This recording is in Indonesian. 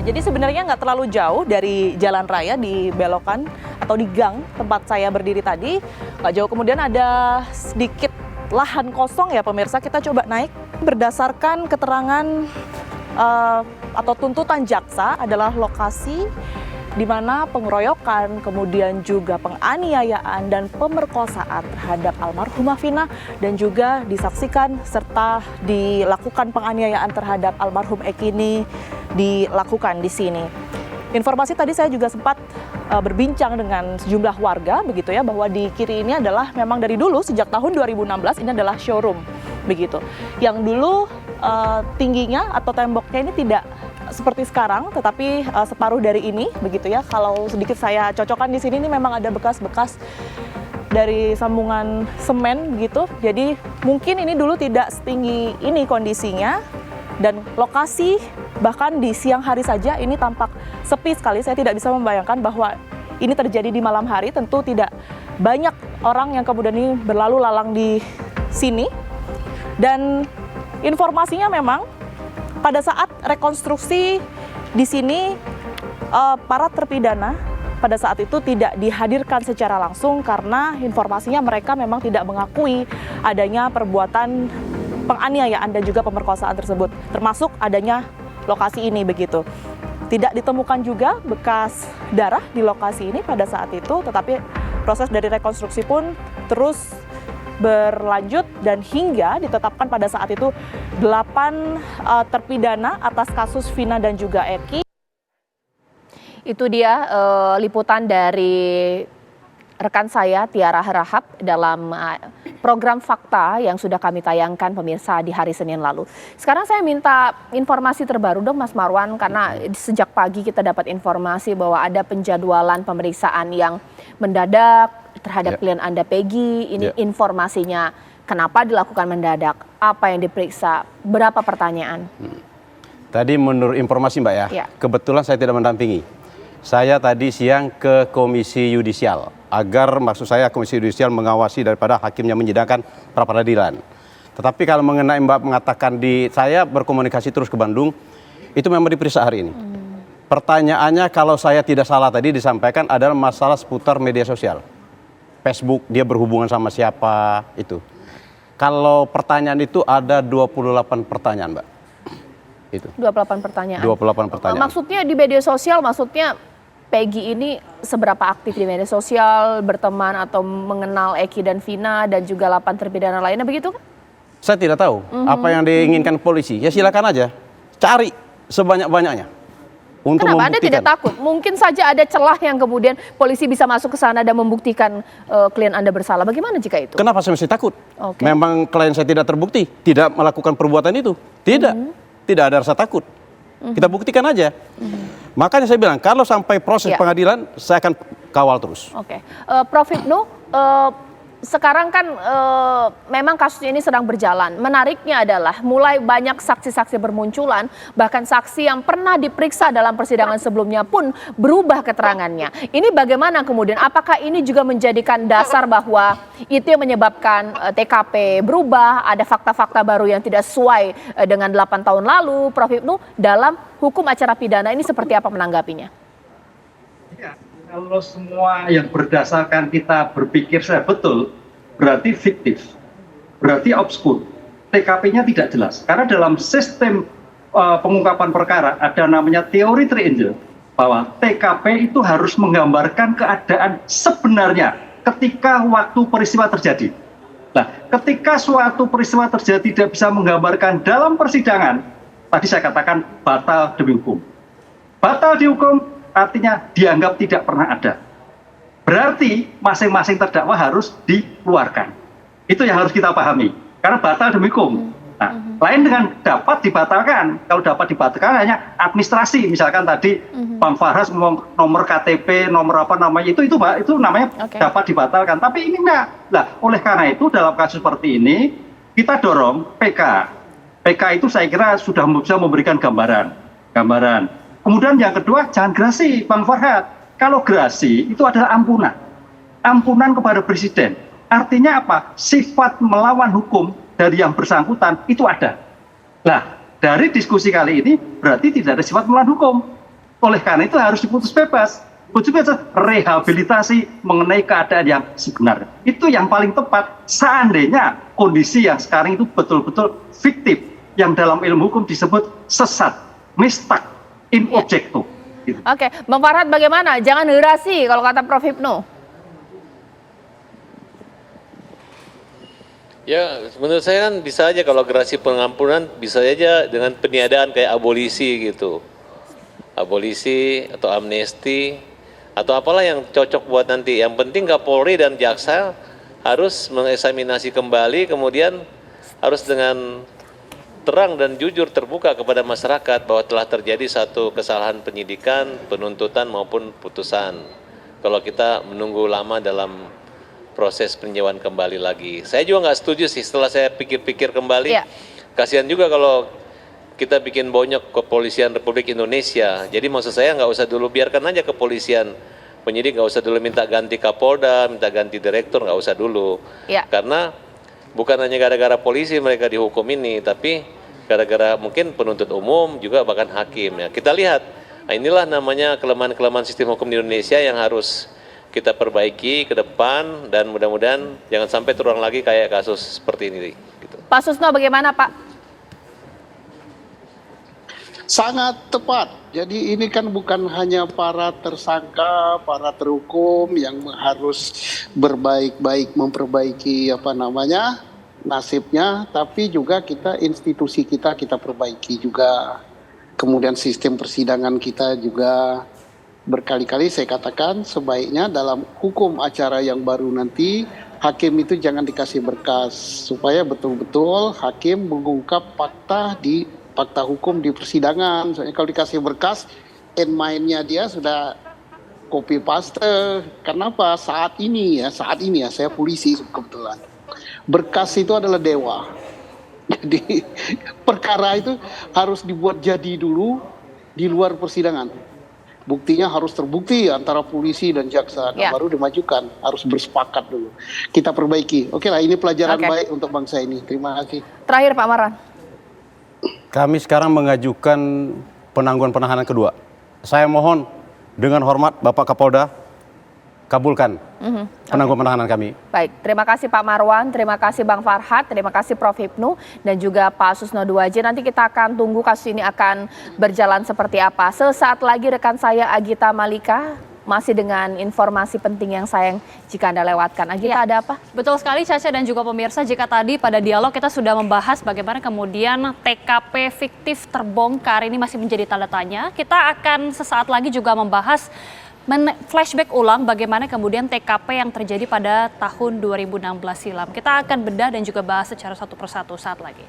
jadi sebenarnya nggak terlalu jauh dari jalan raya di belokan atau di gang tempat saya berdiri tadi. Nggak jauh kemudian ada sedikit lahan kosong ya pemirsa, kita coba naik. Berdasarkan keterangan atau tuntutan jaksa adalah lokasi di mana pengeroyokan, kemudian juga penganiayaan dan pemerkosaan terhadap almarhumah Vina dan juga disaksikan serta dilakukan penganiayaan terhadap almarhum Eki ini dilakukan di sini. Informasi tadi saya juga sempat berbincang dengan sejumlah warga begitu ya, bahwa di kiri ini adalah memang dari dulu sejak tahun 2016 ini adalah showroom begitu. Yang dulu tingginya atau temboknya ini tidak seperti sekarang, tetapi separuh dari ini begitu ya. Kalau sedikit saya cocokkan di sini ini memang ada bekas-bekas dari sambungan semen gitu. Jadi mungkin ini dulu tidak setinggi ini kondisinya, dan lokasi bahkan di siang hari saja ini tampak sepi sekali. Saya tidak bisa membayangkan bahwa ini terjadi di malam hari. Tentu tidak banyak orang yang kemudian ini berlalu lalang di sini. Dan informasinya memang pada saat rekonstruksi di sini para terpidana pada saat itu tidak dihadirkan secara langsung karena informasinya mereka memang tidak mengakui adanya perbuatan penganiayaan dan juga pemerkosaan tersebut, termasuk adanya lokasi ini begitu. Tidak ditemukan juga bekas darah di lokasi ini pada saat itu, tetapi proses dari rekonstruksi pun terus berlanjut dan hingga ditetapkan pada saat itu 8 terpidana atas kasus Vina dan juga Eki. Itu dia liputan dari rekan saya Tiara Harahap dalam program Fakta yang sudah kami tayangkan pemirsa di hari Senin lalu. Sekarang saya minta informasi terbaru dong Mas Marwan, karena sejak pagi kita dapat informasi bahwa ada penjadwalan pemeriksaan yang mendadak terhadap klien Anda Peggy. Ini informasinya kenapa dilakukan mendadak, apa yang diperiksa, berapa pertanyaan? Tadi menurut informasi Mbak ya, kebetulan saya tidak mendampingi. Saya tadi siang ke Komisi Yudisial agar maksud saya Komisi Yudisial mengawasi daripada hakimnya menyidangkan pra peradilan. Tetapi kalau mengenai Mbak mengatakan saya berkomunikasi terus ke Bandung, itu memang diperiksa hari ini. Pertanyaannya kalau saya tidak salah tadi disampaikan adalah masalah seputar media sosial. Facebook, dia berhubungan sama siapa, itu. Kalau pertanyaan itu ada 28 pertanyaan, Mbak. Itu. 28 pertanyaan. 28 pertanyaan. Maksudnya di media sosial, maksudnya Peggy ini seberapa aktif di media sosial, berteman atau mengenal Eki dan Vina dan juga 8 terpidana lainnya, begitu kan? Saya tidak tahu apa yang diinginkan polisi. Ya silakan aja, cari sebanyak-banyaknya. Untuk Kenapa membuktikan. Anda tidak takut? Mungkin saja ada celah yang kemudian polisi bisa masuk ke sana dan membuktikan klien Anda bersalah. Bagaimana jika itu? Kenapa saya mesti takut? Okay. Memang klien saya tidak terbukti, tidak melakukan perbuatan itu. Tidak, tidak ada rasa takut. Kita buktikan aja. Makanya saya bilang, kalau sampai proses pengadilan, saya akan kawal terus. Oke, Prof. Hipnu, sekarang kan memang kasusnya ini sedang berjalan. Menariknya adalah mulai banyak saksi-saksi bermunculan, bahkan saksi yang pernah diperiksa dalam persidangan sebelumnya pun berubah keterangannya. Ini bagaimana kemudian? Apakah ini juga menjadikan dasar bahwa itu yang menyebabkan TKP berubah, ada fakta-fakta baru yang tidak sesuai dengan 8 tahun lalu? Prof. Hipnu, dalam hukum acara pidana ini seperti apa menanggapinya? Ya. Kalau semua yang berdasarkan kita berpikir saya betul, berarti fiktif, berarti obskur, TKP-nya tidak jelas. Karena dalam sistem pengungkapan perkara ada namanya teori triangle, bahwa TKP itu harus menggambarkan keadaan sebenarnya ketika waktu peristiwa terjadi. Nah, ketika suatu peristiwa terjadi tidak bisa menggambarkan dalam persidangan, tadi saya katakan batal demi hukum. Batal dihukum artinya dianggap tidak pernah ada. Berarti masing-masing terdakwa harus dikeluarkan. Itu yang harus kita pahami. Karena batal demi hukum. Nah, lain dengan dapat dibatalkan. Kalau dapat dibatalkan hanya administrasi. Misalkan tadi Bang Farhas ngomong nomor KTP, nomor apa namanya, itu namanya dapat dibatalkan. Tapi ini enggak. Nah, oleh karena itu dalam kasus seperti ini kita dorong PK. PK itu saya kira sudah bisa memberikan gambaran. Kemudian yang kedua, jangan gerasi, Bang Farhad. Kalau gerasi itu adalah ampunan. Ampunan kepada presiden. Artinya apa? Sifat melawan hukum dari yang bersangkutan itu ada. Nah, dari diskusi kali ini berarti tidak ada sifat melawan hukum. Oleh karena itu harus diputus bebas. Putus bebas, rehabilitasi mengenai keadaan yang sebenarnya. Itu yang paling tepat. Seandainya kondisi yang sekarang itu betul-betul fiktif, yang dalam ilmu hukum disebut sesat, mistak, in objecto. Gitu. Oke, Bang Farhad bagaimana? Jangan gerasi kalau kata Prof. Hipnu. Ya, menurut saya kan bisa aja kalau gerasi pengampunan bisa aja dengan peniadaan kayak abolisi gitu. Abolisi atau amnesti atau apalah yang cocok buat nanti. Yang penting Kapolri dan jaksa harus mengeksaminasi kembali, kemudian harus dengan terang dan jujur terbuka kepada masyarakat bahwa telah terjadi satu kesalahan penyidikan, penuntutan maupun putusan. Kalau kita menunggu lama dalam proses peninjauan kembali lagi. Saya juga nggak setuju sih setelah saya pikir-pikir kembali. Kasihan juga kalau kita bikin bonyok kepolisian Republik Indonesia. Jadi maksud saya nggak usah dulu, biarkan aja kepolisian. Penyidik nggak usah dulu minta ganti Kapolda, minta ganti direktur, nggak usah dulu. Karena bukan hanya gara-gara polisi mereka dihukum ini, tapi gara-gara mungkin penuntut umum juga bahkan hakim. Ya, kita lihat, nah inilah namanya kelemahan-kelemahan sistem hukum di Indonesia yang harus kita perbaiki ke depan dan mudah-mudahan jangan sampai terulang lagi kayak kasus seperti ini. Gitu. Pak Susno bagaimana Pak? Sangat tepat. Jadi ini kan bukan hanya para tersangka, para terhukum yang harus berbaik-baik memperbaiki nasibnya, tapi juga kita institusi kita perbaiki juga. Kemudian sistem persidangan kita juga. Berkali-kali saya katakan sebaiknya dalam hukum acara yang baru nanti hakim itu jangan dikasih berkas supaya betul-betul hakim mengungkap fakta hukum di persidangan. Soalnya kalau dikasih berkas, end mind-nya dia sudah copy paste. Kenapa? Saat ini ya saya polisi kebetulan. Berkas itu adalah dewa. Jadi perkara itu harus dibuat jadi dulu di luar persidangan. Buktinya harus terbukti antara polisi dan jaksa, baru dimajukan, harus bersepakat dulu. Kita perbaiki. Oke lah, ini pelajaran baik untuk bangsa ini. Terima kasih. Terakhir Pak Marwan. Kami sekarang mengajukan penangguhan penahanan kedua. Saya mohon dengan hormat Bapak Kapolda, kabulkan penangguhan penahanan kami. Baik, terima kasih Pak Marwan, terima kasih Bang Farhad, terima kasih Prof. Hipnu, dan juga Pak Susno Duwaje. Nanti kita akan tunggu kasus ini akan berjalan seperti apa. Sesaat lagi rekan saya Agita Malika masih dengan informasi penting yang sayang jika Anda lewatkan. Agita, ada apa? Betul sekali Caca dan juga pemirsa, jika tadi pada dialog kita sudah membahas bagaimana kemudian TKP fiktif terbongkar ini masih menjadi tanda tanya. Kita akan sesaat lagi juga membahas flashback ulang bagaimana kemudian TKP yang terjadi pada tahun 2016 silam. Kita akan bedah dan juga bahas secara satu persatu saat lagi.